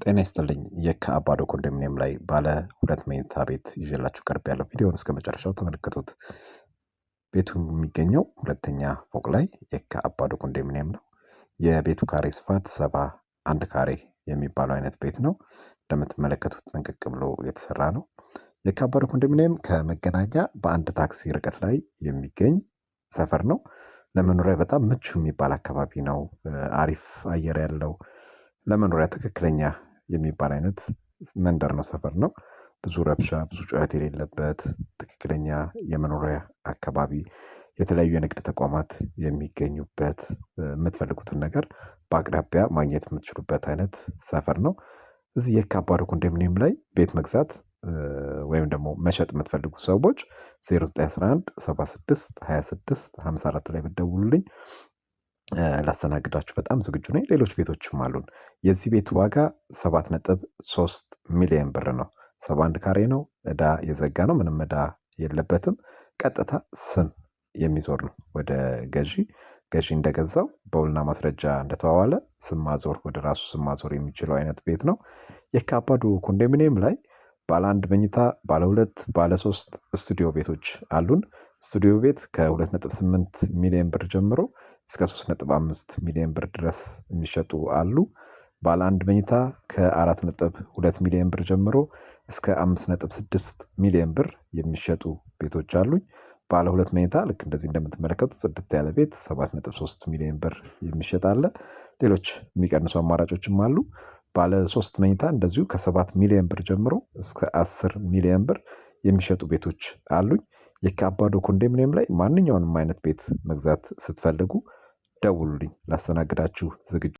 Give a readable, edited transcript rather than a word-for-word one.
ጤና ይስጥልኝ የካ አባዶ ኮንዶሚኒየም ላይ ባለ ሁለት መኝታ ቤት ይዤላችሁ ቀርቤያለሁ። ቪዲዮውን እስከመጨረሻው ተመልከቱት። ቤቱ የሚገኘው ሁለተኛ ፎቅ ላይ የካ አባዶ ኮንዶሚኒየም ነው። የቤቱ ካሬ ስፋት 71 ካሬ የሚባለው አይነት ቤት ነው። እንደምትመለከቱት ጥንቅቅ ብሎ የተሰራ ነው። የካ አባዶ ኮንዶሚኒየም ከመገናኛ በአንድ ታክሲ ርቀት ላይ የሚገኝ ሰፈር ነው። ለመኖሪያ በጣም ምቹ የሚባል አካባቢ ነው። አሪፍ አየር ያለው ለመኖሪያ ትክክለኛ የሚባል አይነት መንደር ነው፣ ሰፈር ነው። ብዙ ረብሻ ብዙ ጩኸት የሌለበት ትክክለኛ የመኖሪያ አካባቢ፣ የተለያዩ የንግድ ተቋማት የሚገኙበት፣ የምትፈልጉትን ነገር በአቅራቢያ ማግኘት የምትችሉበት አይነት ሰፈር ነው። እዚህ የካ አባዶ ኮንዶሚኒየም ላይ ቤት መግዛት ወይም ደግሞ መሸጥ የምትፈልጉ ሰዎች 0911 76 26 54 ላይ ብትደውሉልኝ ላስተናግዳችሁ በጣም ዝግጁ ነኝ። ሌሎች ቤቶችም አሉን። የዚህ ቤት ዋጋ 7.3 ሚሊዮን ብር ነው። 71 ካሬ ነው። እዳ የዘጋ ነው። ምንም እዳ የለበትም። ቀጥታ ስም የሚዞር ነው ወደ ገዢ። ገዢ እንደገዛው በውልና ማስረጃ እንደተዋዋለ ስም ማዞር ወደ ራሱ ስም ማዞር የሚችለው አይነት ቤት ነው። የካ አባዶ ኮንዶሚኒየም ላይ ባለ አንድ መኝታ፣ ባለ ሁለት፣ ባለ ሶስት ስቱዲዮ ቤቶች አሉን። ስቱዲዮ ቤት ከ2.8 ሚሊዮን ብር ጀምሮ እስከ 3.5 ሚሊዮን ብር ድረስ የሚሸጡ አሉ። ባለ አንድ መኝታ ከ4.2 ሚሊዮን ብር ጀምሮ እስከ 5.6 ሚሊዮን ብር የሚሸጡ ቤቶች አሉኝ። ባለ ሁለት መኝታ ልክ እንደዚህ እንደምትመለከቱት ጽድት ያለ ቤት 7.3 ሚሊዮን ብር የሚሸጥ አለ። ሌሎች የሚቀንሱ አማራጮችም አሉ። ባለ 3 መኝታ እንደዚሁ ከ7 ሚሊዮን ብር ጀምሮ እስከ 10 ሚሊዮን ብር የሚሸጡ ቤቶች አሉኝ። የካ አባዶ ኮንዶሚኒየም ላይ ማንኛውንም አይነት ቤት መግዛት ስትፈልጉ ደውሉልኝ፣ ላስተናግዳችሁ ዝግጁ